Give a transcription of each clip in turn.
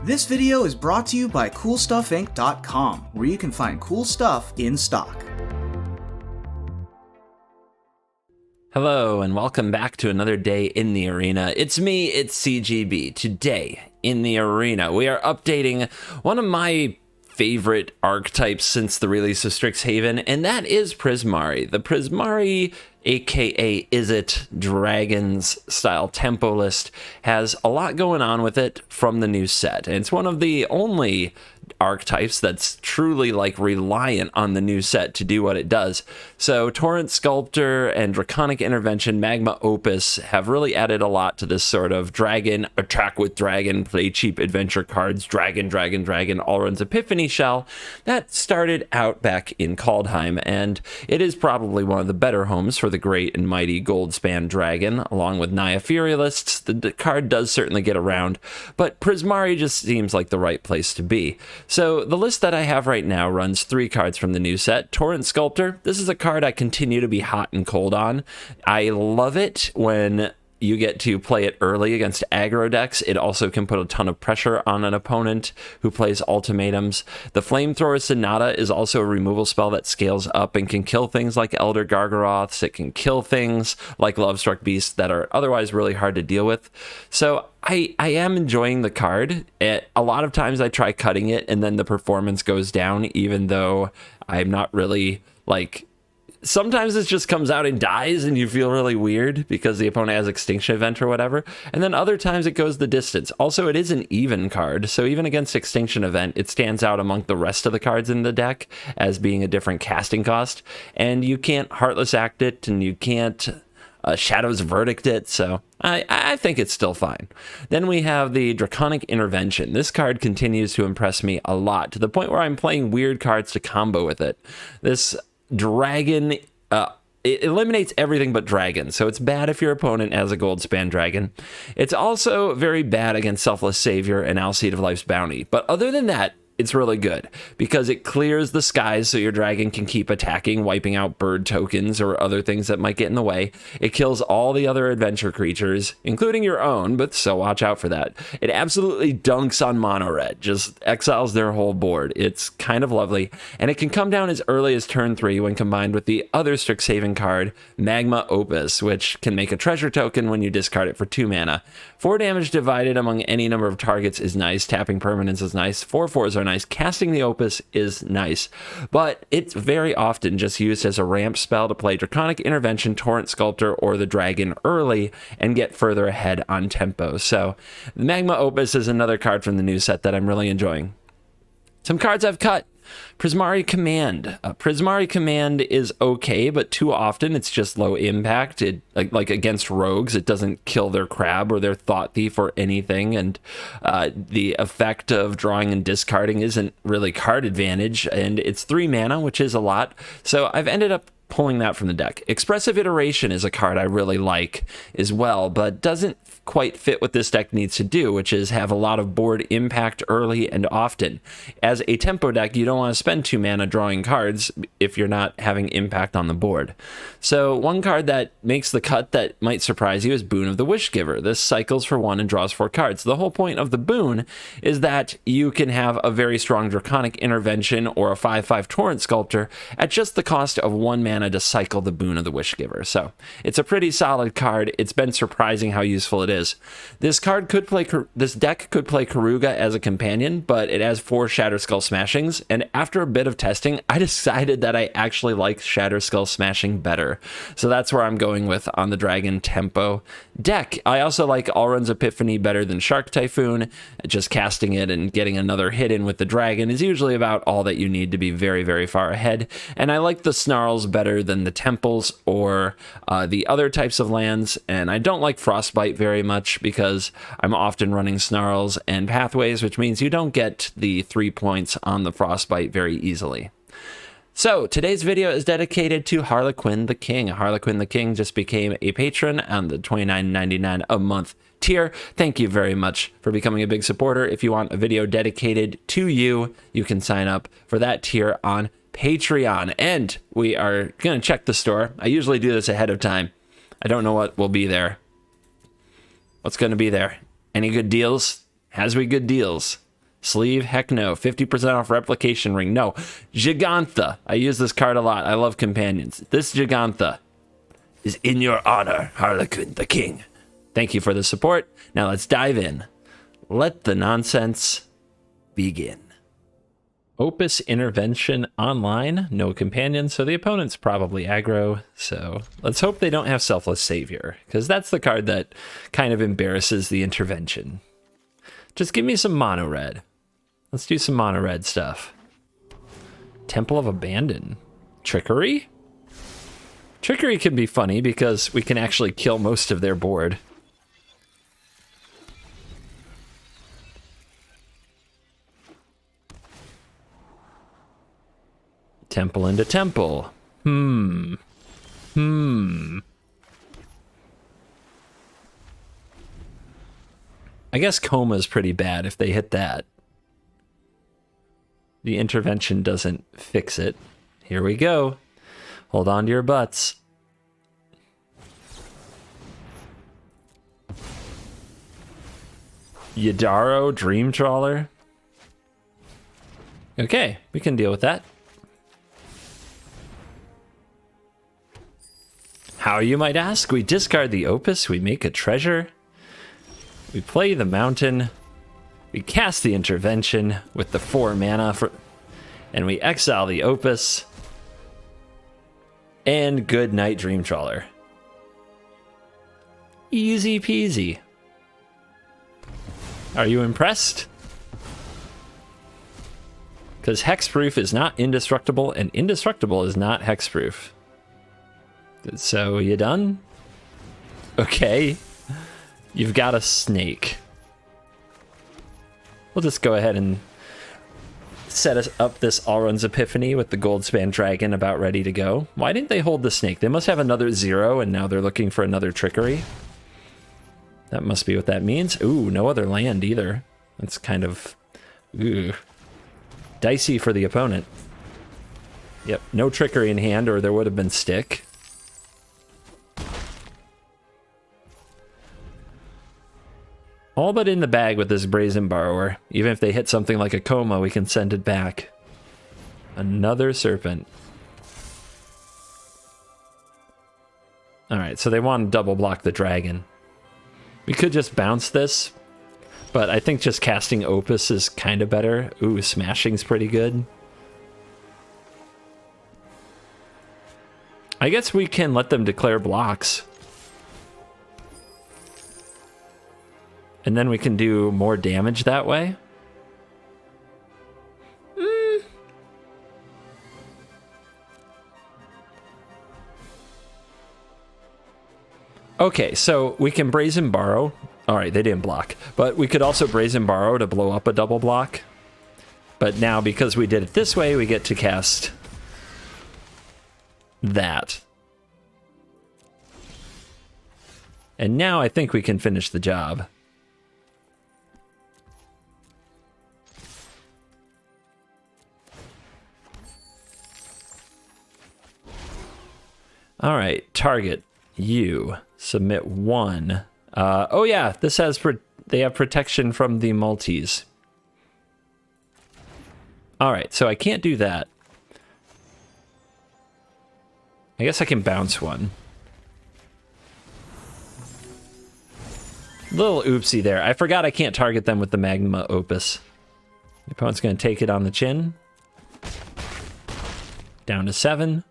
This video is brought to you by CoolStuffInc.com, where you can find cool stuff in stock. Hello, and welcome back to another day in the arena. It's me, it's CGB. Today, in the arena, we are updating one of my favorite archetypes since the release of Strixhaven, and that is PRISMARI. The PRISMARI, aka IZZET Dragons style tempo list, has a lot going on with it from the new set, and it's one of the only archetypes that's truly like reliant on the new set to do what it does. So Torrent Sculptor and Draconic Intervention, Magma Opus have really added a lot to this sort of dragon, attack with dragon, play cheap adventure cards, dragon, Alrund's Epiphany shell that started out back in Kaldheim, and it is probably one of the better homes for the great and mighty Goldspan Dragon, along with Naya Furialists. The card does certainly get around, but PRISMARI just seems like the right place to be. So the list that I have right now runs 3 cards from the new set. Torrent Sculptor, this is a card I continue to be hot and cold on. I love it when you get to play it early against aggro decks. It also can put a ton of pressure on an opponent who plays ultimatums. The Flamethrower Sonata is also a removal spell that scales up and can kill things like Elder Gargaroths. It can kill things like Lovestruck Beasts that are otherwise really hard to deal with. So I am enjoying the card. A lot of times I try cutting it and then the performance goes down, even though I'm not really like... Sometimes it just comes out and dies and you feel really weird because the opponent has Extinction Event or whatever. And then other times it goes the distance. Also, it is an even card, so even against Extinction Event, it stands out among the rest of the cards in the deck as being a different casting cost. And you can't Heartless Act it, and you can't Shadow's Verdict it, so I think it's still fine. Then we have the Draconic Intervention. This card continues to impress me a lot, to the point where I'm playing weird cards to combo with it. This dragon, it eliminates everything but dragon, so it's bad if your opponent has a Goldspan Dragon. It's also very bad against Selfless Savior and Alseid of Life's Bounty, but other than that, it's really good because it clears the skies so your dragon can keep attacking, wiping out bird tokens or other things that might get in the way. It kills all the other adventure creatures, including your own, but so watch out for that. It absolutely dunks on mono red, just exiles their whole board. It's kind of lovely, and it can come down as early as turn 3 when combined with the other Strixhaven card, Magma Opus, which can make a treasure token when you discard it for 2 mana. 4 damage divided among any number of targets is nice. Tapping permanents is nice. 4/4s are nice. Casting the Opus is nice, but it's very often just used as a ramp spell to play Draconic Intervention, Torrent Sculptor, or the Dragon early and get further ahead on tempo. So the Magma Opus is another card from the new set that I'm really enjoying. Some cards I've cut. PRISMARI Command. PRISMARI Command is okay, but too often it's just low impact. It like against rogues, it doesn't kill their crab or their thought thief or anything, and the effect of drawing and discarding isn't really card advantage, and it's 3 mana, which is a lot. So I've ended up pulling that from the deck. Expressive Iteration is a card I really like as well, but doesn't quite fit what this deck needs to do, which is have a lot of board impact early and often. As a tempo deck, you don't want to spend 2 mana drawing cards if you're not having impact on the board. So one card that makes the cut that might surprise you is Boon of the Wishgiver. This cycles for 1 and draws 4 cards. The whole point of the boon is that you can have a very strong Draconic Intervention or a 5/5 Torrent Sculptor at just the cost of 1 mana to cycle the Boon of the Wishgiver. So it's a pretty solid card. It's been surprising how useful it is. This deck could play Karuga as a companion, but it has 4 Shatterskull Smashings, and after a bit of testing, I decided that I actually like Shatterskull Smashing better. So that's where I'm going with on the Dragon Tempo deck. I also like Alrund's Epiphany better than Shark Typhoon. Just casting it and getting another hit in with the dragon is usually about all that you need to be very, very far ahead. And I like the Snarls better than the Temples or the other types of lands, and I don't like Frostbite very much because I'm often running Snarls and Pathways, which means you don't get the 3 points on the Frostbite very easily. So today's video is dedicated to Harlequin the King. Harlequin the King just became a patron on the $29.99 a month tier. Thank you very much for becoming a big supporter. If you want a video dedicated to you, you can sign up for that tier on Patreon. And we are going to check the store. I usually do this ahead of time. I don't know what will be there. What's going to be there? Any good deals? Has we good deals? Sleeve? Heck no. 50% off replication ring. No. Gigantha. I use this card a lot. I love companions. This Gigantha is in your honor, Harlequin the King. Thank you for the support. Now let's dive in. Let the nonsense begin. Opus Intervention online, no companion, so the opponent's probably aggro. So let's hope they don't have Selfless Savior, because that's the card that kind of embarrasses the intervention. Just give me some mono red. Let's do some mono red stuff. Temple of Abandon. Trickery? Trickery can be funny because we can actually kill most of their board. Temple into temple. I guess Coma's pretty bad if they hit that. The intervention doesn't fix it. Here we go. Hold on to your butts. Yadaro Dream Trawler. Okay, we can deal with that. How, you might ask? We discard the Opus, we make a treasure, we play the Mountain, we cast the Intervention with the 4 mana, and we exile the Opus, and good night, Dream Trawler. Easy peasy. Are you impressed? Because hexproof is not indestructible, and indestructible is not hexproof. So, you done? Okay. You've got a snake. We'll just go ahead and set us up this Alrund's Epiphany with the Goldspan Dragon about ready to go. Why didn't they hold the snake? They must have another 0, and now they're looking for another trickery. That must be what that means. Ooh, no other land either. That's kind of... ooh, dicey for the opponent. Yep, no trickery in hand, or there would have been stick. All but in the bag with this Brazen Borrower. Even if they hit something like a Coma, we can send it back. Another Serpent. Alright, so they want to double block the dragon. We could just bounce this, but I think just casting Opus is kind of better. Ooh, Smashing's pretty good. I guess we can let them declare blocks. And then we can do more damage that way. Okay, so we can Brazen Borrow. Alright, they didn't block. But we could also Brazen Borrow to blow up a double block. But now, because we did it this way, we get to cast that. And now I think we can finish the job. All right, target you. Submit 1. Oh yeah, this has they have protection from the multis. All right, so I can't do that. I guess I can bounce one. Little oopsie there. I forgot I can't target them with the Magma Opus. The opponent's going to take it on the chin. Down to 7.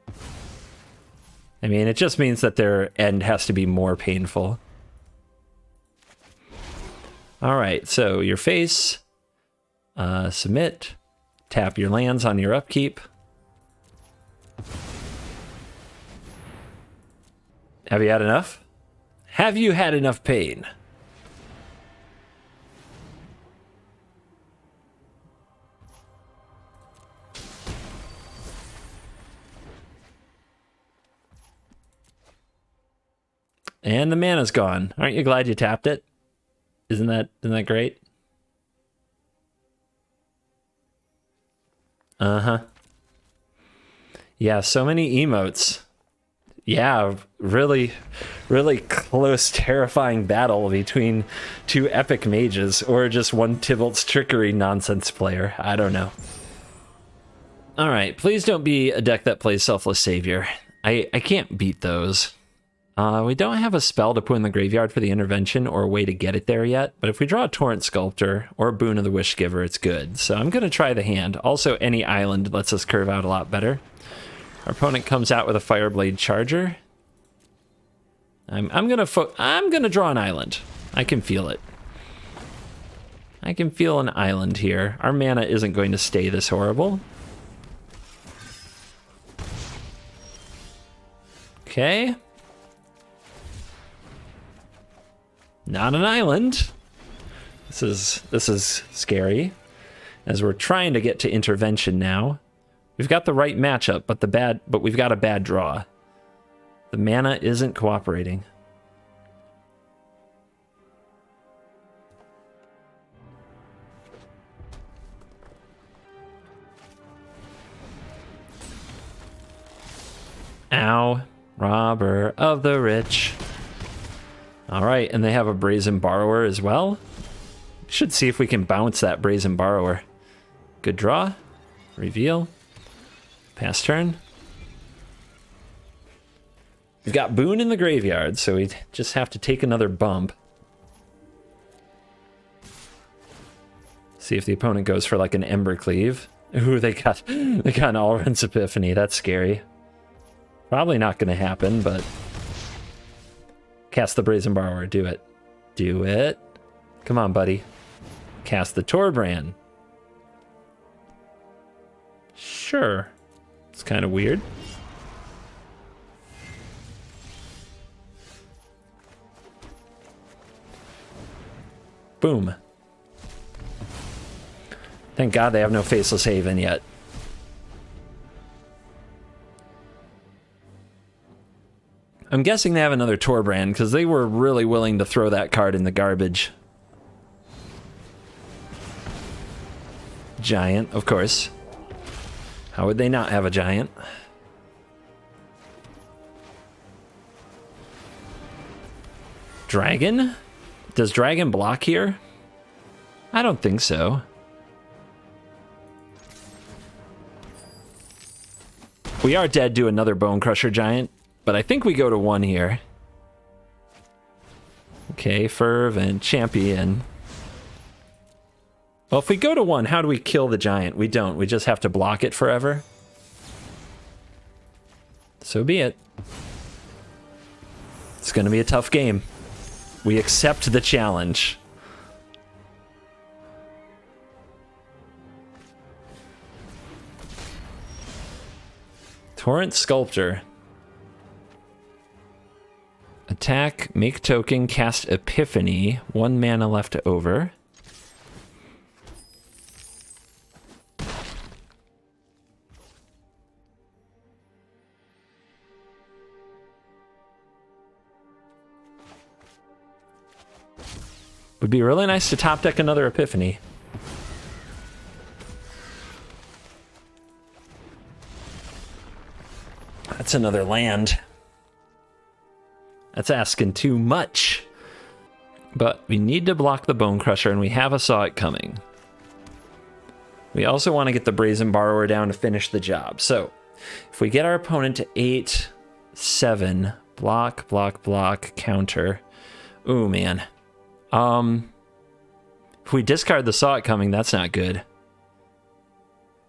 I mean, it just means that their end has to be more painful. All right, so your face, submit, tap your lands on your upkeep. Have you had enough? Have you had enough pain? And the mana's gone. Aren't you glad you tapped it? Isn't that great? Uh-huh. Yeah, so many emotes. Yeah, really, really close, terrifying battle between two epic mages, or just one Tybalt's trickery nonsense player. I don't know. All right, please don't be a deck that plays Selfless Savior. I can't beat those. We don't have a spell to put in the graveyard for the intervention or a way to get it there yet, but if we draw a Torrent Sculptor or a Boon of the Wishgiver, it's good. So I'm going to try the hand. Also, any island lets us curve out a lot better. Our opponent comes out with a Fireblade Charger. I'm gonna draw an island. I can feel it. I can feel an island here. Our mana isn't going to stay this horrible. Okay. Not an island. This is scary, as we're trying to get to intervention now. We've got the right matchup, but we've got a bad draw. The mana isn't cooperating. Ow, robber of the rich. All right, and they have a Brazen Borrower as well. Should see if we can bounce that Brazen Borrower. Good draw. Reveal. Pass turn. We've got Boon in the graveyard, so we just have to take another bump. See if the opponent goes for like an Embercleave. Ooh, they got an Alrund's Epiphany. That's scary. Probably not going to happen, but cast the Brazen Borrower. Do it. Do it. Come on, buddy. Cast the Torbrand. Sure. It's kind of weird. Boom. Thank God they have no Faceless Haven yet. I'm guessing they have another Torbrand, because they were really willing to throw that card in the garbage. Giant, of course. How would they not have a giant? Dragon? Does Dragon block here? I don't think so. We are dead to another Bone Crusher Giant, but I think we go to 1 here. Okay, Fervent Champion. Well, if we go to 1, how do we kill the giant? We don't. We just have to block it forever. So be it. It's going to be a tough game. We accept the challenge. Torrent Sculptor. Attack, make token, cast Epiphany. 1 mana left over. Would be really nice to top deck another Epiphany. That's another land. That's asking too much. But we need to block the Bone Crusher, and we have a Saw It coming. We also want to get the Brazen Borrower down to finish the job. So, if we get our opponent to 8, 7, block, block, block, counter. Ooh, man. If we discard the Saw It coming, that's not good.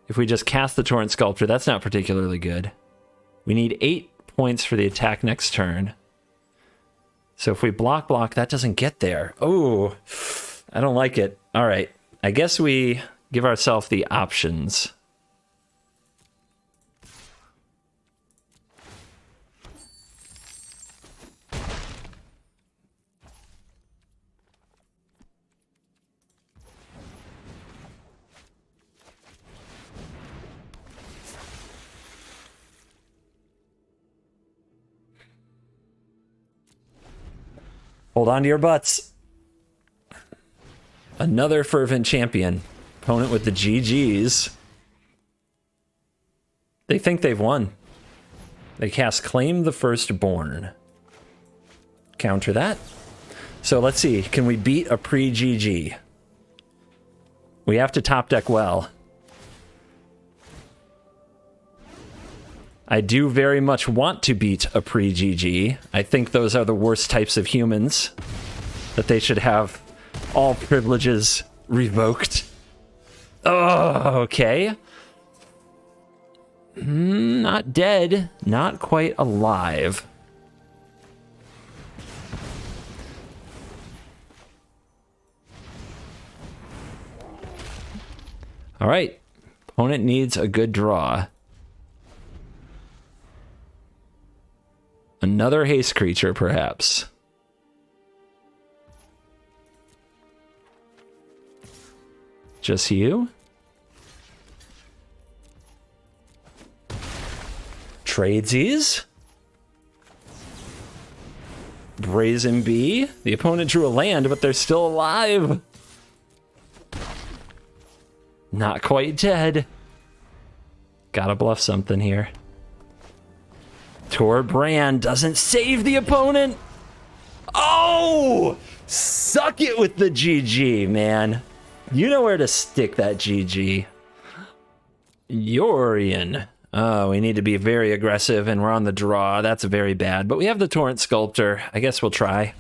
If we just cast the Torrent Sculptor, that's not particularly good. We need 8 points for the attack next turn. So if we block, block, that doesn't get there. Oh, I don't like it. All right. I guess we give ourselves the options. Hold on to your butts. Another Fervent Champion. Opponent with the GGs. They think they've won. They cast Claim the Firstborn. Counter that. So let's see, can we beat a pre-GG? We have to top deck well. I do very much want to beat a pre-GG. I think those are the worst types of humans. That they should have all privileges revoked. Oh, okay. Not dead. Not quite alive. All right. Opponent needs a good draw. Another haste creature, perhaps. Just you? Tradesies? Brazen Bee? The opponent drew a land, but they're still alive. Not quite dead. Gotta bluff something here. Tor Brand doesn't save the opponent. Oh! Suck it with the GG, man. You know where to stick that GG. Yorion. Oh, we need to be very aggressive, and we're on the draw. That's very bad. But we have the Torrent Sculptor. I guess we'll try.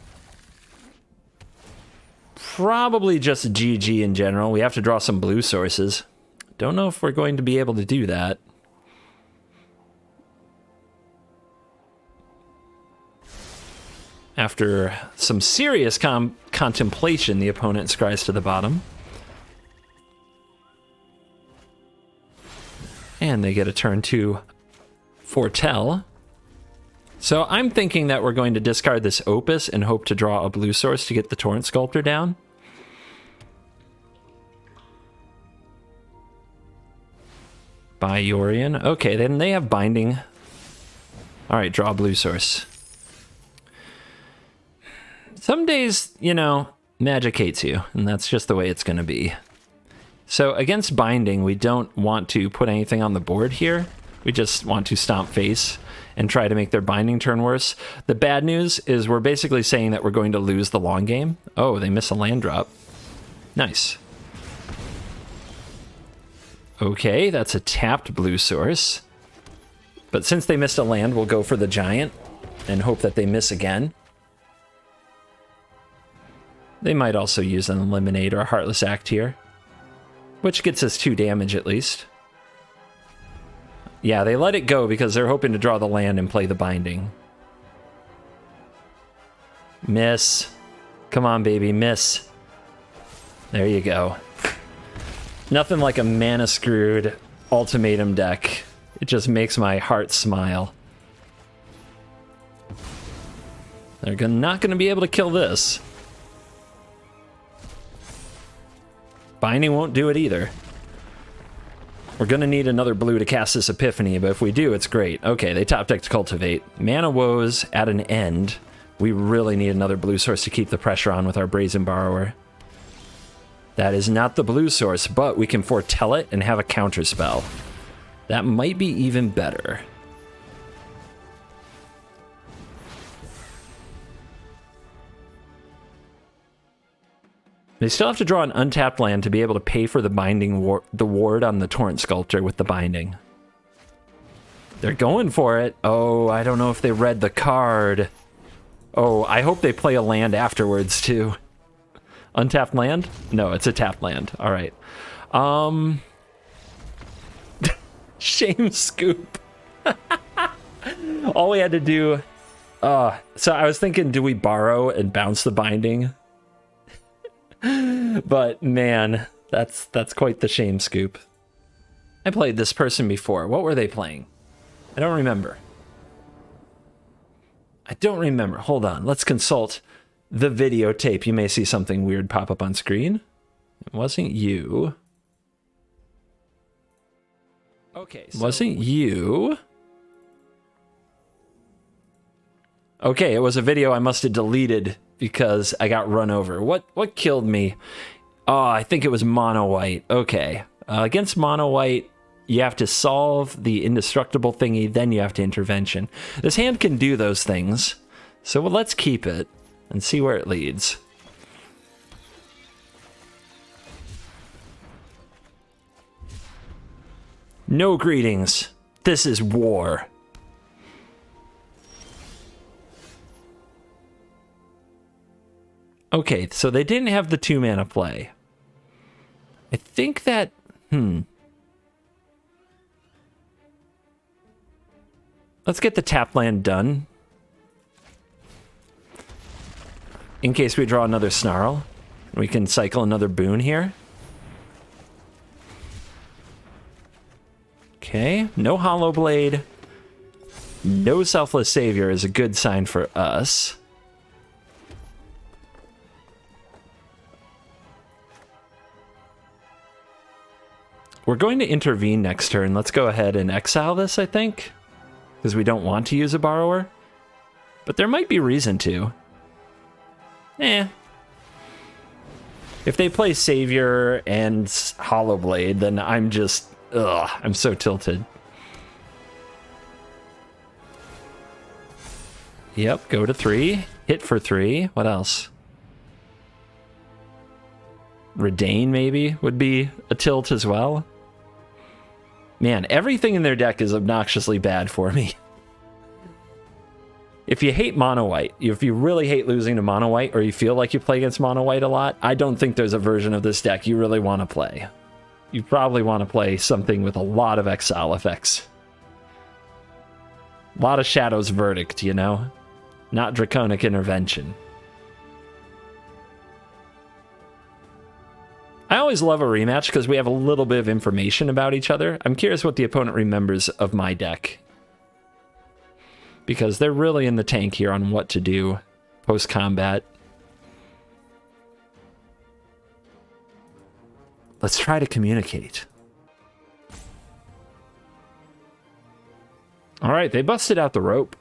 Probably just GG in general. We have to draw some blue sources. Don't know if we're going to be able to do that. After some serious contemplation, the opponent scries to the bottom. And they get a turn to foretell. So I'm thinking that we're going to discard this Opus and hope to draw a blue source to get the Torrent Sculptor down. By Yorion. Okay, then they have binding. All right, draw a blue source. Some days, you know, Magic hates you, and that's just the way it's going to be. So against binding, we don't want to put anything on the board here. We just want to stomp face and try to make their binding turn worse. The bad news is we're basically saying that we're going to lose the long game. Oh, they miss a land drop. Nice. Okay, that's a tapped blue source. But since they missed a land, we'll go for the giant and hope that they miss again. They might also use an Eliminate or a Heartless Act here, which gets us 2 damage at least. Yeah, they let it go because they're hoping to draw the land and play the binding. Miss. Come on, baby, miss. There you go. Nothing like a mana-screwed Ultimatum deck. It just makes my heart smile. They're not going to be able to kill this. Binding won't do it either. We're going to need another blue to cast this Epiphany, but if we do, it's great. Okay, they top decked Cultivate. Mana woes at an end. We really need another blue source to keep the pressure on with our Brazen Borrower. That is not the blue source, but we can foretell it and have a counter spell. That might be even better. They still have to draw an untapped land to be able to pay for the binding the ward on the Torrent Sculptor with the binding. They're going for it. Oh, I don't know if they read the card. Oh, I hope they play a land afterwards too. Untapped land? No, it's a tapped land. All right. Shame scoop. All we had to do... so I was thinking, do we borrow and bounce the binding? But man, that's quite the shame scoop. I played this person before. What were they playing? I don't remember. Hold on. Let's consult the videotape. You may see something weird pop up on screen. It wasn't you. Okay, so wasn't you. Okay, it was a video I must have deleted because I got run over. What killed me? Oh, I think it was mono white. Okay. Against mono white, You have to solve the indestructible thingy, then you have to intervention. This hand can do those things, so let's keep it and see where it leads. No greetings. This is war. Okay, so they didn't have the 2-mana play. I think that... Let's get the tap land done. In case we draw another Snarl. We can cycle another boon here. Okay, no Hollow Blade. No Selfless Savior is a good sign for us. We're going to intervene next turn. Let's go ahead and exile this, I think. Because we don't want to use a Borrower. But there might be reason to. If they play Savior and Hollow Blade, then I'm just... Ugh, I'm so tilted. Yep, go to 3. Hit for 3. What else? Redain, maybe, would be a tilt as well. Man, everything in their deck is obnoxiously bad for me. If you hate mono white, if you really hate losing to mono white, or you feel like you play against mono white a lot, I don't think there's a version of this deck you really want to play. You probably want to play something with a lot of exile effects. A lot of Shadow's Verdict, you know? Not Draconic Intervention. I always love a rematch because we have a little bit of information about each other. I'm curious what the opponent remembers of my deck. Because they're really in the tank here on what to do post-combat. Let's try to communicate. All right, they busted out the rope.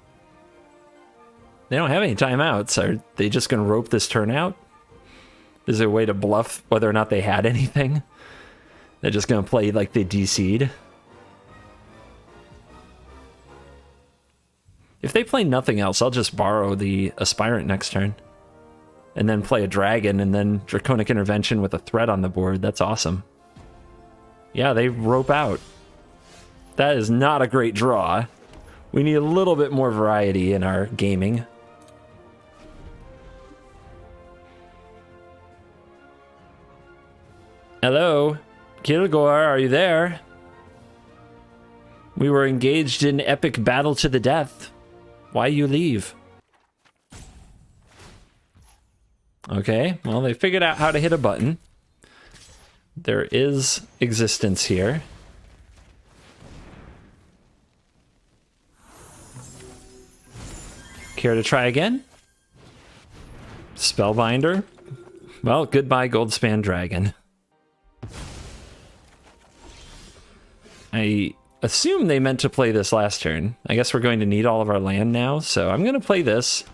They don't have any timeouts. Are they just going to rope this turn out? Is there a way to bluff whether or not they had anything? They're just going to play like they DC'd. If they play nothing else, I'll just borrow the Aspirant next turn. And then play a Dragon, and then Draconic Intervention with a threat on the board. That's awesome. Yeah, they rope out. That is not a great draw. We need a little bit more variety in our gaming. Hello? Kilgore, are you there? We were engaged in epic battle to the death. Why you leave? Okay, well, they figured out how to hit a button. There is existence here. Care to try again? Spellbinder? Well, goodbye, Goldspan Dragon. I assume they meant to play this last turn. I guess we're going to need all of our land now, so I'm going to play this.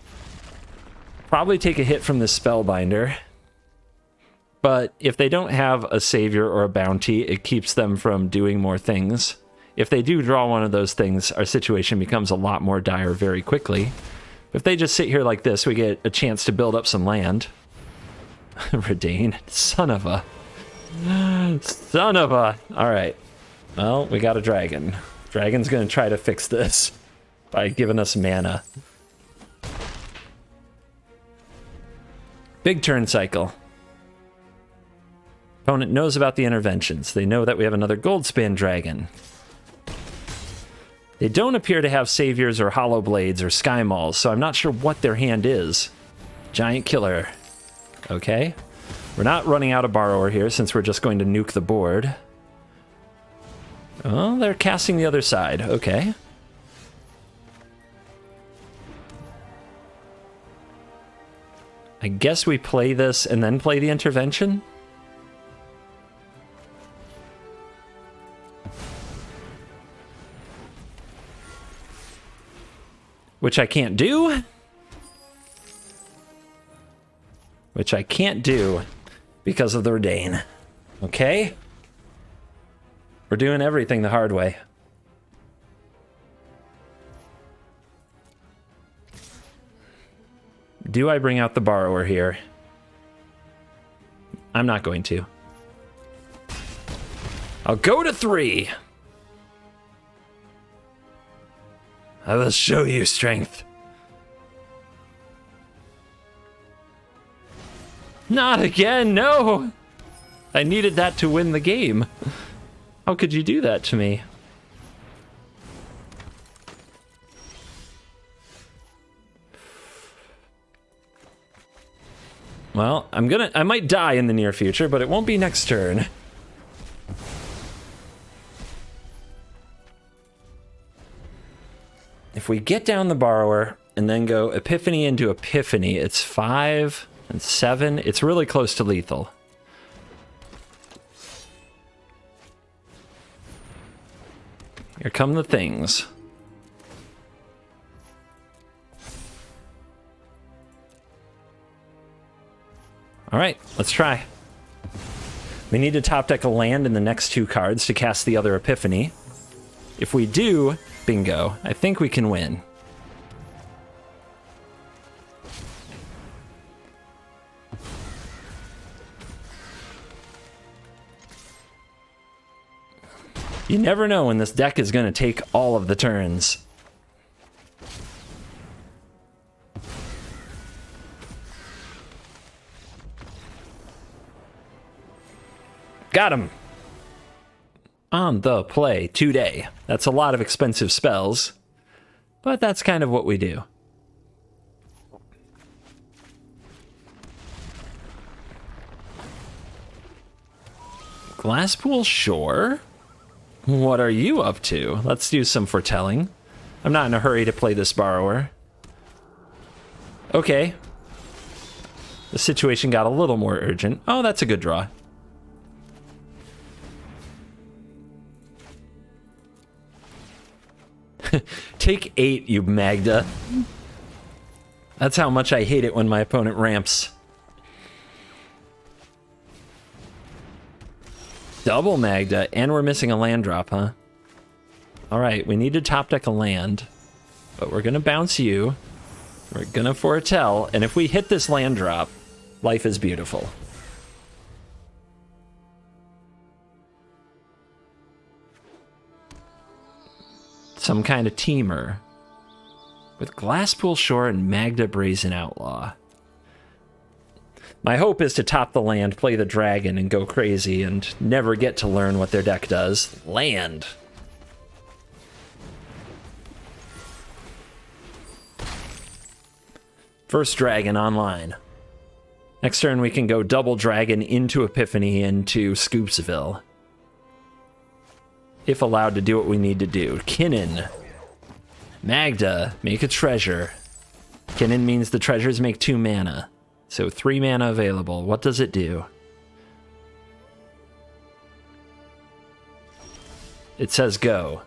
Probably take a hit from this Spellbinder. But if they don't have a Savior or a Bounty, it keeps them from doing more things. If they do draw one of those things, our situation becomes a lot more dire very quickly. If they just sit here like this, we get a chance to build up some land. Redain, son of a... Son of a... Alright. Well, we got a dragon. Dragon's gonna try to fix this by giving us mana. Big turn cycle. Opponent knows about the interventions. They know that we have another Goldspan Dragon. They don't appear to have Saviors or Hollow Blades or Sky Mauls, so I'm not sure what their hand is. Giant Killer. Okay. We're not running out of Borrower here since we're just going to nuke the board. Oh, they're casting the other side. Okay. I guess we play this and then play the intervention? Which I can't do. Which I can't do because of the Redain. Okay? We're doing everything the hard way. Do I bring out the borrower here? I'm not going to. I'll go to 3. I will show you strength. Not again, no! I needed that to win the game. How could you do that to me? Well, I might die in the near future, but it won't be next turn. If we get down the borrower and then go Epiphany into Epiphany, it's 5 and 7. It's really close to lethal. Here come the things. All right, let's try. We need to top deck a land in the next 2 cards to cast the other Epiphany. If we do, bingo, I think we can win. You never know when this deck is going to take all of the turns. Got him! On the play today. That's a lot of expensive spells, but that's kind of what we do. Glasspool Shore? What are you up to? Let's do some foretelling. I'm not in a hurry to play this borrower. Okay. The situation got a little more urgent. Oh, that's a good draw. Take 8, you Magda. That's how much I hate it when my opponent ramps. Double Magda, and we're missing a land drop, huh? Alright, we need to top deck a land. But we're gonna bounce you. We're gonna foretell, and if we hit this land drop, life is beautiful. Some kind of teamer. With Glasspool Shore and Magda Brazen Outlaw. My hope is to top the land, play the dragon, and go crazy, and never get to learn what their deck does. Land. First dragon online. Next turn we can go double dragon into Epiphany into Scoopsville. If allowed to do what we need to do. Kinnan. Magda, make a treasure. Kinnan means the treasures make 2 mana. So 3 mana available. What does it do? It says go.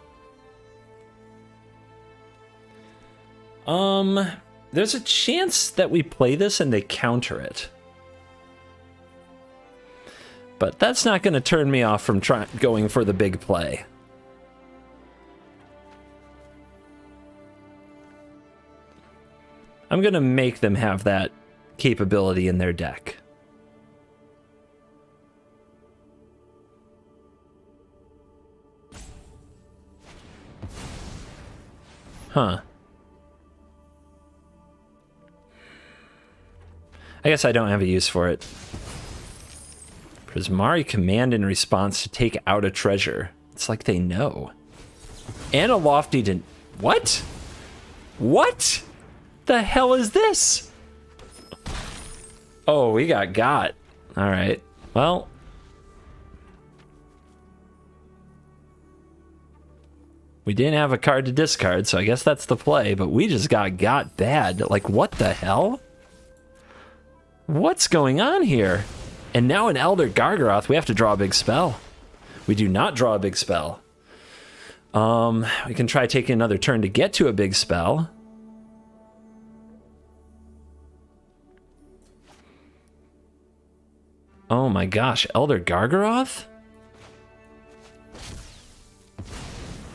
There's a chance that we play this and they counter it. But that's not going to turn me off from going for the big play. I'm going to make them have that capability in their deck. Huh. I guess I don't have a use for it. Prismari command in response to take out a treasure. It's like they know. And a lofty didn't. What? What? The hell is this? Oh, we got. All right. Well. We didn't have a card to discard, so I guess that's the play, but we just got bad. Like, what the hell? What's going on here? And now in Elder Gargaroth, we have to draw a big spell. We do not draw a big spell. We can try taking another turn to get to a big spell. Oh my gosh, Elder Gargaroth?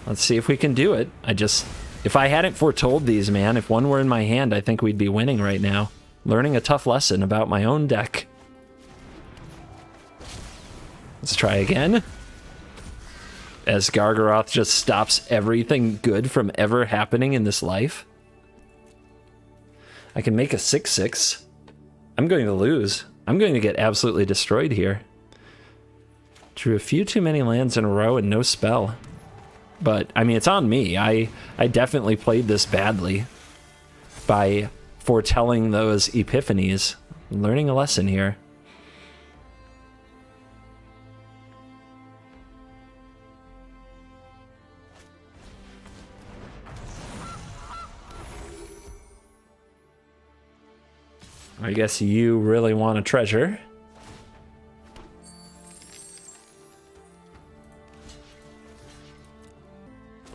Let's see if we can do it. If I hadn't foretold these, man, if one were in my hand, I think we'd be winning right now. Learning a tough lesson about my own deck. Let's try again. As Gargaroth just stops everything good from ever happening in this life. I can make a 6/6. I'm going to lose. I'm going to get absolutely destroyed here. Drew a few too many lands in a row and no spell. But, I mean, it's on me. I definitely played this badly by foretelling those epiphanies. Learning a lesson here. I guess you really want a treasure.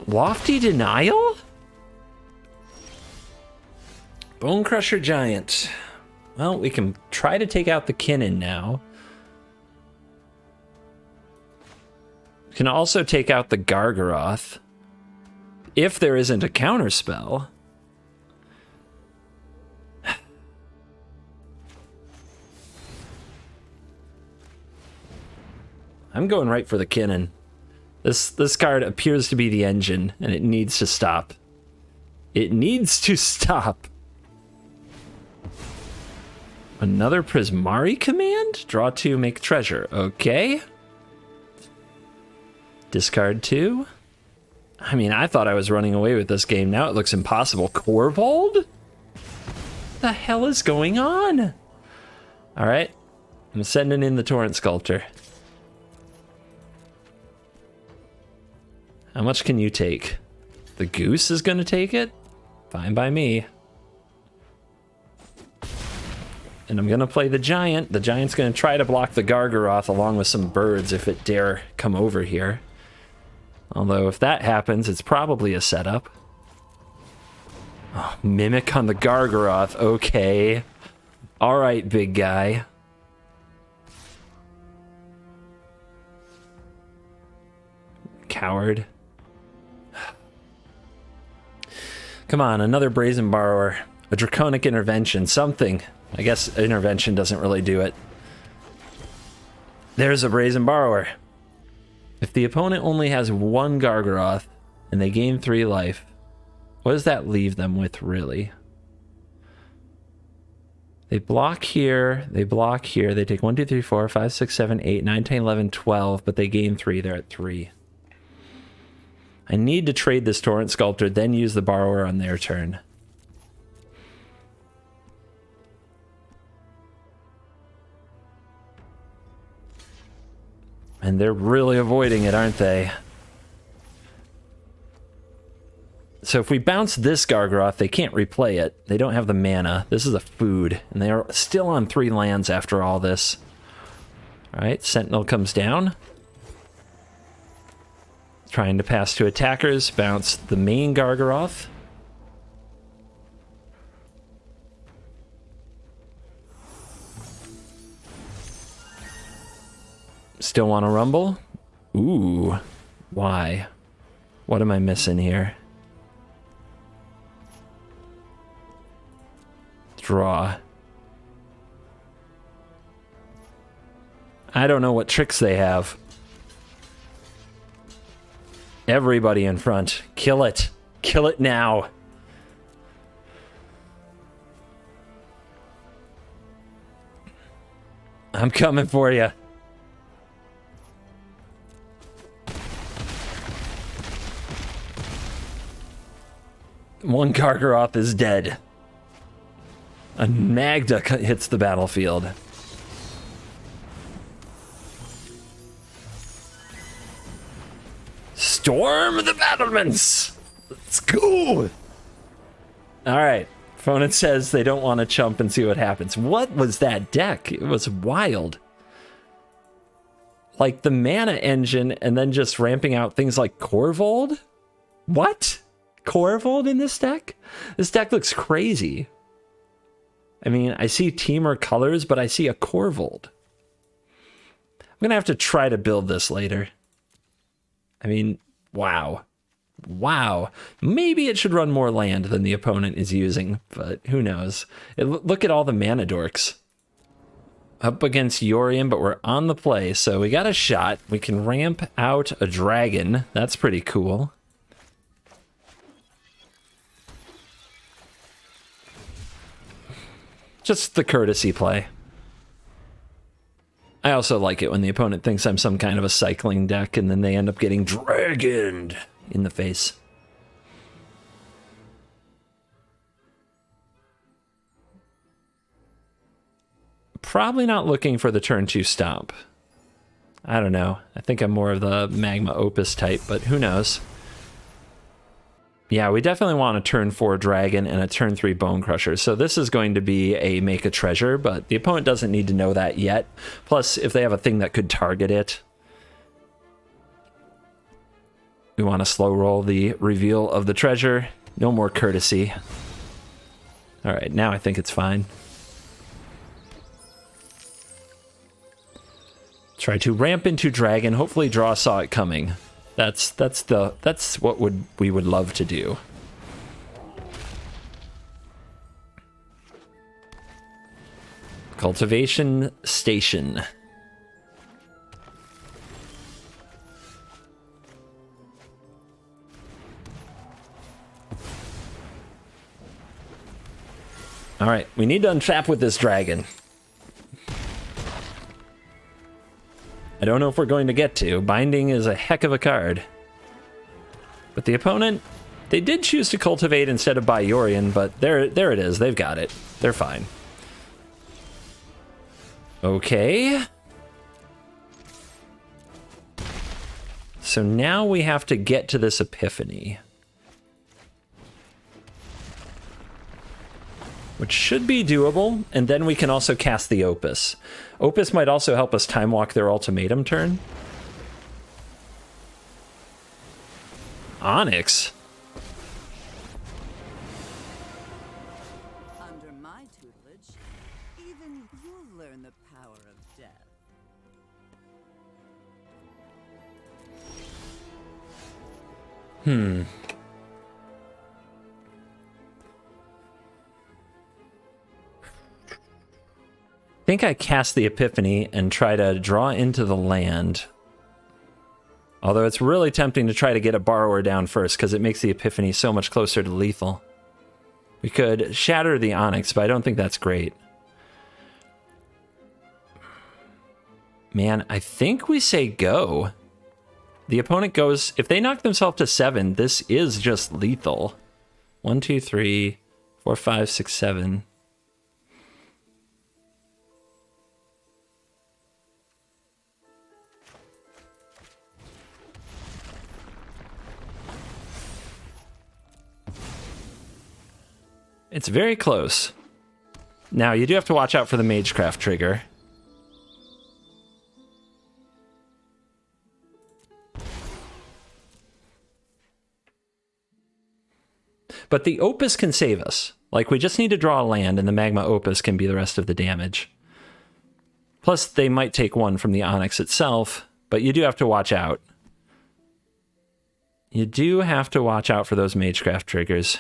Lofty Denial? Bone Crusher Giant. Well, we can try to take out the Kinnan now. We can also take out the Gargaroth. If there isn't a counterspell. I'm going right for the Kinnan. This card appears to be the engine, and it needs to stop. It needs to stop. Another Prismari command? Draw 2, make treasure. Okay. Discard 2. I mean, I thought I was running away with this game. Now it looks impossible. Corvold? What the hell is going on? All right. I'm sending in the Torrent Sculptor. How much can you take? The Goose is going to take it? Fine by me. And I'm going to play the Giant. The Giant's going to try to block the Gargaroth along with some birds if it dare come over here. Although if that happens, it's probably a setup. Oh, Mimic on the Gargaroth. Okay. All right, big guy. Coward. Come on, another Brazen Borrower. A Draconic Intervention, something. I guess Intervention doesn't really do it. There's a Brazen Borrower. If the opponent only has one Gargaroth and they gain 3 life, what does that leave them with, really? They block here, they block here, they take 1, 2, 3, 4, 5, 6, 7, 8, 9, 10, 11, 12, but they gain 3, they're at 3. I need to trade this Torrent Sculptor, then use the Borrower on their turn. And they're really avoiding it, aren't they? So if we bounce this Gargaroth, they can't replay it. They don't have the mana. This is a food. And they are still on 3 lands after all this. Alright, Sentinel comes down. Trying to pass to attackers, bounce the main Gargaroth. Still want to rumble? Ooh, why? What am I missing here? Draw. I don't know what tricks they have. Everybody in front. Kill it. Kill it now. I'm coming for you. One Gargaroth is dead. A Magda hits the battlefield. Storm the battlements! Let's go! Alright. Opponent says they don't want to chump and see what happens. What was that deck? It was wild. Like the mana engine and then just ramping out things like Corvold? What? Corvold in this deck? This deck looks crazy. I mean, I see Teamer colors, but I see a Corvold. I'm going to have to try to build this later. I mean, wow. Wow. Maybe it should run more land than the opponent is using, but who knows. Look at all the mana dorks. Up against Yorion, but we're on the play, so we got a shot. We can ramp out a dragon. That's pretty cool. Just the courtesy play. I also like it when the opponent thinks I'm some kind of a cycling deck and then they end up getting dragoned in the face. Probably not looking for the turn 2 stomp. I don't know. I think I'm more of the Magma Opus type, but who knows. Yeah, we definitely want a turn 4 dragon and a turn 3 bone crusher. So this is going to be a make a treasure, but the opponent doesn't need to know that yet. Plus, if they have a thing that could target it, we want to slow roll the reveal of the treasure. No more courtesy. All right, now I think it's fine. Try to ramp into dragon. Hopefully, draw saw it coming. That's what we would love to do. Cultivation station. All right, we need to untrap with this dragon. I don't know if we're going to get to. Binding is a heck of a card. But the opponent, they did choose to cultivate instead of buy Yorion, but there it is. They've got it. They're fine. Okay. So now we have to get to this epiphany, which should be doable, and then we can also cast the Opus. Opus might also help us time walk their ultimatum turn. Onyx. Under my tutelage, even you'll learn the power of death. I think I cast the Epiphany and try to draw into the land. Although it's really tempting to try to get a borrower down first because it makes the Epiphany so much closer to lethal. We could shatter the Onyx, but I don't think that's great. Man, I think we say go. The opponent goes, if they knock themselves to 7, this is just lethal. 1, 2, 3, 4, 5, 6, 7. It's very close. Now, you do have to watch out for the Magecraft trigger. But the Opus can save us. Like, we just need to draw a land, and the Magma Opus can be the rest of the damage. Plus, they might take 1 from the Onyx itself, but you do have to watch out. You do have to watch out for those Magecraft triggers.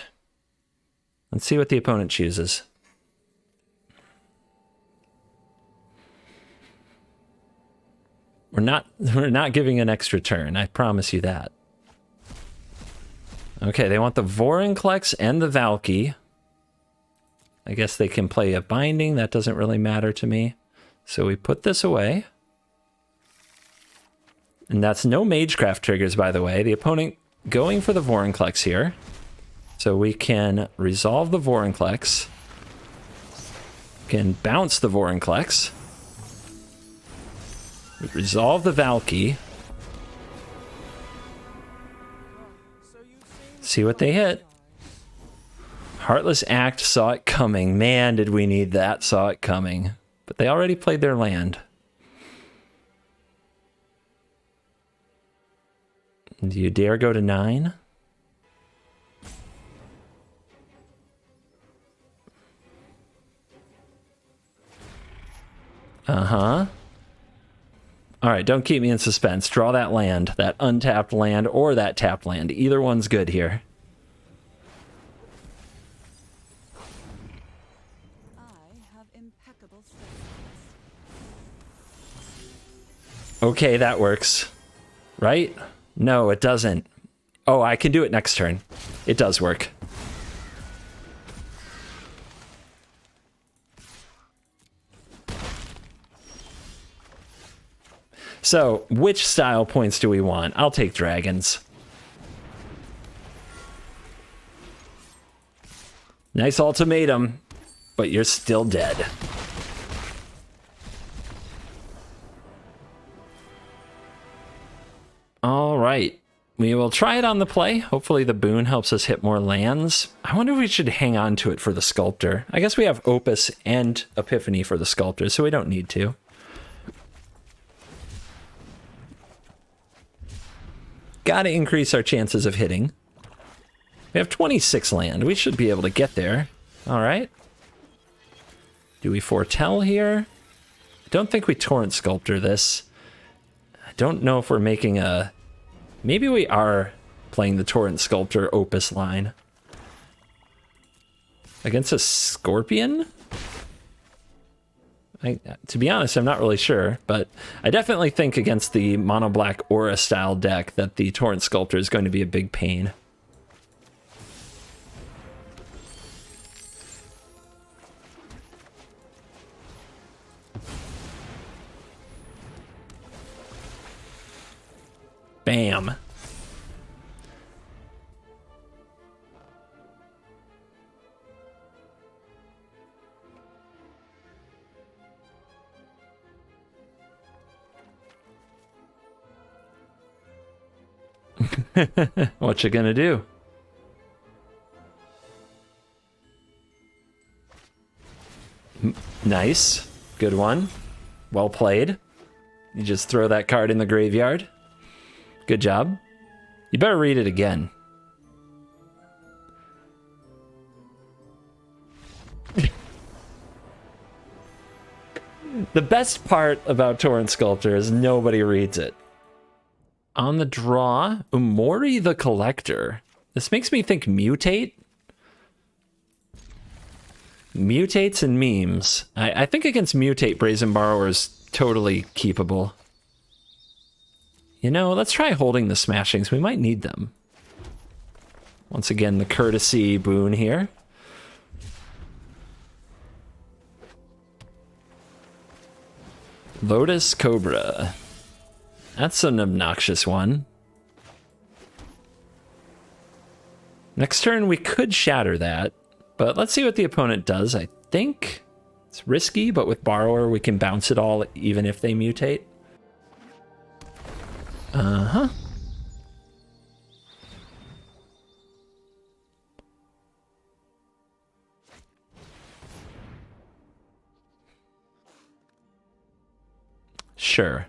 Let's see what the opponent chooses. We're not giving an extra turn, I promise you that. Okay, they want the Vorinclex and the Valky. I guess they can play a Binding, that doesn't really matter to me. So we put this away. And that's no Magecraft triggers, by the way. The opponent going for the Vorinclex here. So we can resolve the Vorinclex. Can bounce the Vorinclex. Resolve the Valky. See what they hit. Heartless Act saw it coming. Man, did we need that, saw it coming. But they already played their land. Do you dare go to 9? Uh-huh. All right, don't keep me in suspense. Draw that land, that untapped land, or that tapped land. Either one's good here. I have impeccable sense. Okay, that works. Right? No, it doesn't. Oh, I can do it next turn. It does work. So, which style points do we want? I'll take dragons. Nice ultimatum, but you're still dead. All right. We will try it on the play. Hopefully the boon helps us hit more lands. I wonder if we should hang on to it for the sculptor. I guess we have Opus and Epiphany for the sculptor, so we don't need to. Gotta increase our chances of hitting. We have 26 land. We should be able to get there. All right. Do we foretell here? I don't think we torrent sculptor this. I don't know if we're making a... Maybe we are playing the torrent sculptor Opus line. Against a Scorpion? To be honest, I'm not really sure, but I definitely think against the mono black aura style deck that the torrent sculptor is going to be a big pain. Bam. What you gonna do? Nice. Good one. Well played. You just throw that card in the graveyard. Good job. You better read it again. The best part about Torrent Sculptor is nobody reads it. On the draw, Umori the Collector. This makes me think Mutate. Mutates and memes. I think against Mutate, Brazen Borrower is totally keepable. You know, let's try holding the Smashings. We might need them. Once again, the courtesy boon here. Lotus Cobra. That's an obnoxious one. Next turn, we could shatter that, but let's see what the opponent does. I think it's risky, but with Borrower, we can bounce it all even if they mutate. Uh-huh. Sure.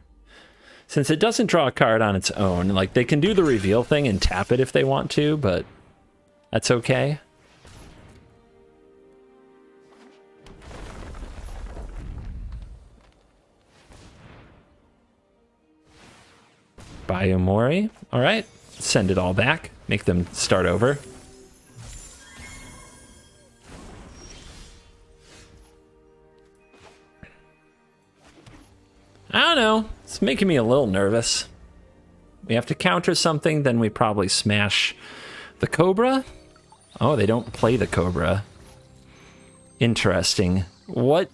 Since it doesn't draw a card on its own, like, they can do the reveal thing and tap it if they want to, but that's okay. Bayomori. All right. Send it all back. Make them start over. I don't know. It's making me a little nervous. We have to counter something, then we probably smash the Cobra. Oh, they don't play the Cobra. Interesting. What?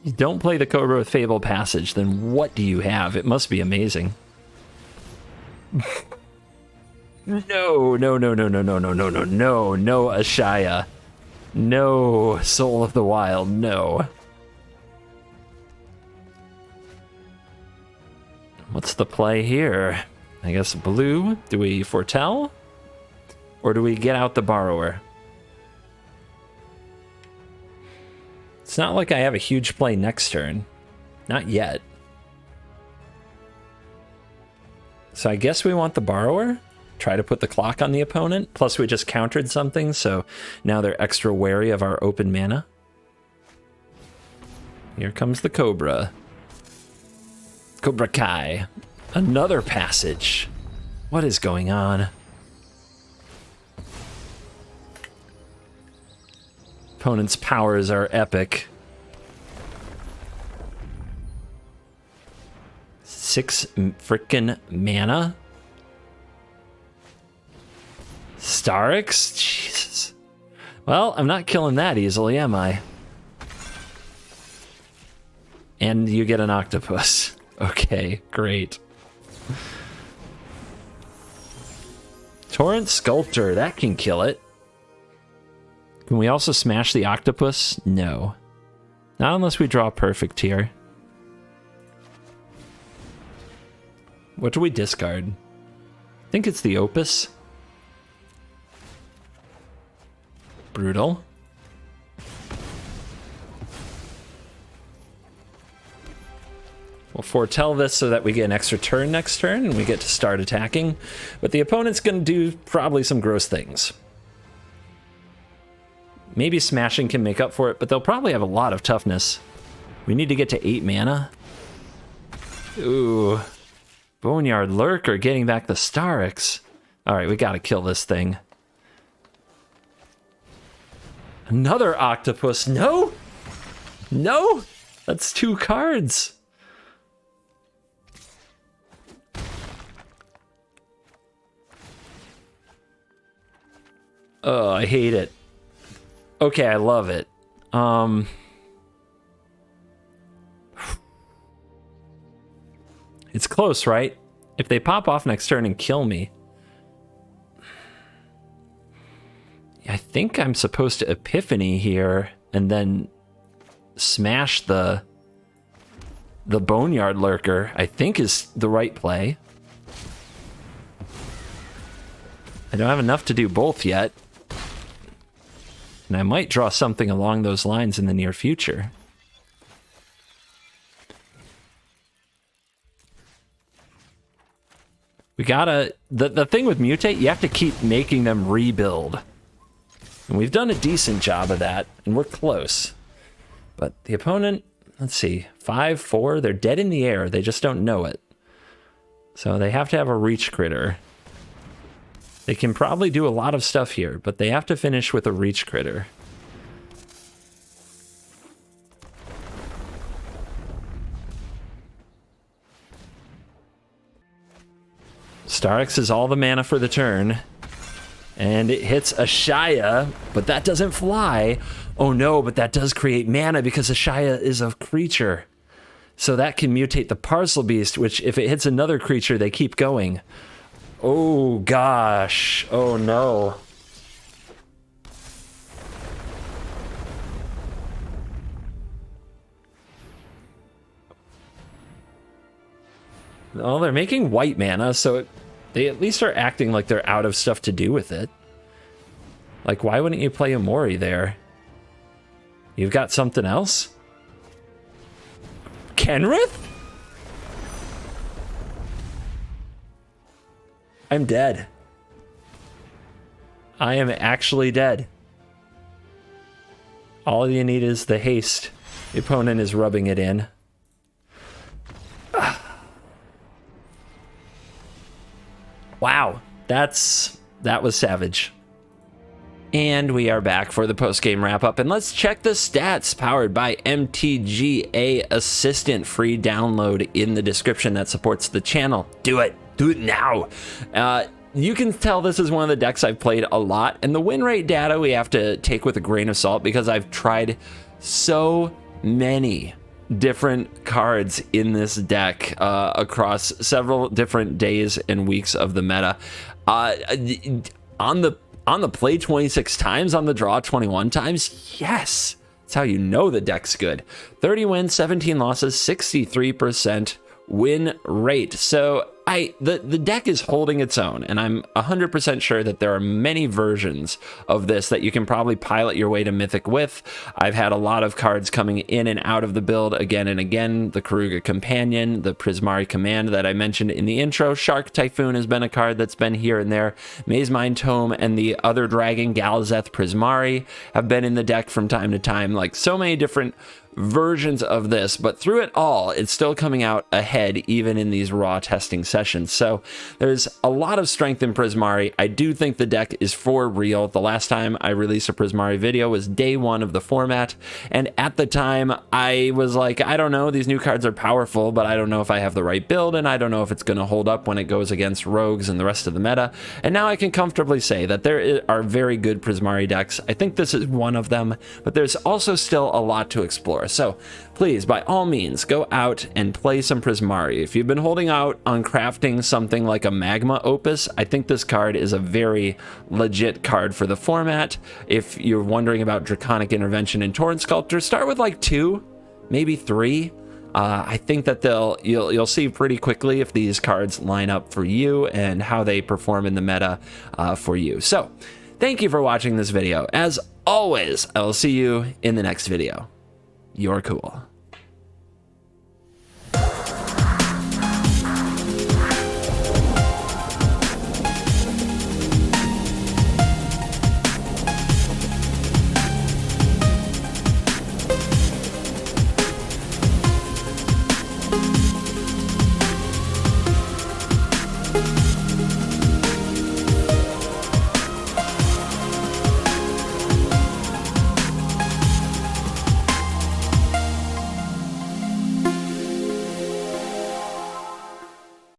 You don't play the Cobra with Fable Passage, then what do you have? It must be amazing. No, no, no, no, no, no, no, no, no, no, no, Ashaya. No, Soul of the Wild, no. What's the play here? I guess blue. Do we foretell? Or do we get out the Borrower? It's not like I have a huge play next turn. Not yet. So I guess we want the Borrower. Try to put the clock on the opponent. Plus we just countered something, so now they're extra wary of our open mana. Here comes the Cobra. Cobra Kai. Another passage. What is going on? Opponent's powers are epic. 6 frickin' mana? Starix? Jesus. Well, I'm not killing that easily, am I? And you get an octopus. Okay, great. Torrent Sculptor, that can kill it. Can we also smash the octopus? No. Not unless we draw perfect here. What do we discard? I think it's the Opus. Brutal. We'll foretell this so that we get an extra turn next turn and we get to start attacking. But the opponent's going to do probably some gross things. Maybe smashing can make up for it, but they'll probably have a lot of toughness. We need to get to 8 mana. Ooh. Boneyard Lurker getting back the Starix. Alright, we gotta kill this thing. Another octopus. No! No! That's 2 cards. Oh, I hate it. Okay, I love it. It's close, right? If they pop off next turn and kill me, I think I'm supposed to Epiphany here and then smash the Boneyard Lurker, I think is the right play. I don't have enough to do both yet. And I might draw something along those lines in the near future. We gotta... The thing with Mutate, you have to keep making them rebuild. And we've done a decent job of that, and we're close. But the opponent, let's see, 5-4, they're dead in the air, they just don't know it. So they have to have a reach critter. They can probably do a lot of stuff here, but they have to finish with a reach critter. Starix is all the mana for the turn. And it hits Ashaya, but that doesn't fly. Oh no, but that does create mana because Ashaya is a creature. So that can mutate the Parcel Beast, which if it hits another creature, they keep going. Oh gosh, oh no. Well, they're making white mana, so they at least are acting like they're out of stuff to do with it. Like, why wouldn't you play a Mori there? You've got something else? Kenrith? I'm dead. I am actually dead. All you need is the haste. The opponent is rubbing it in. Wow, that was savage. And we are back for the post-game wrap-up, and let's check the stats powered by MTG, a assistant free download in the description that supports the channel. Do it now. You can tell this is one of the decks I've played a lot, and the win rate data we have to take with a grain of salt because I've tried so many different cards in this deck across several different days and weeks of the meta. On the play 26 times, on the draw 21 times, yes, that's how you know the deck's good. 30 wins, 17 losses, 63% win rate. So the deck is holding its own, and I'm 100% sure that there are many versions of this that you can probably pilot your way to Mythic with. I've had a lot of cards coming in and out of the build again and again. The Karuga Companion, the Prismari Command that I mentioned in the intro, Shark Typhoon has been a card that's been here and there. Maze Mind Tome and the other dragon, Galazeth Prismari, have been in the deck from time to time. Like, so many different versions of this, but through it all, it's still coming out ahead even in these raw testing sessions. So there's a lot of strength in Prismari. I do think the deck is for real. The last time I released a Prismari video was day one of the format, and at the time I was like, I don't know, these new cards are powerful, but I don't know if I have the right build, and I don't know if it's going to hold up when it goes against rogues and the rest of the meta. And now I can comfortably say that there are very good Prismari decks. I think this is one of them, but there's also still a lot to explore. So please, by all means, go out and play some Prismari. If you've been holding out on crafting something like a Magma Opus, I think this card is a very legit card for the format. If you're wondering about Draconic Intervention and Torrent Sculptor, start with like 2, maybe 3. I think that you'll see pretty quickly if these cards line up for you and how they perform in the meta for you. So thank you for watching this video. As always, I will see you in the next video. You're cool.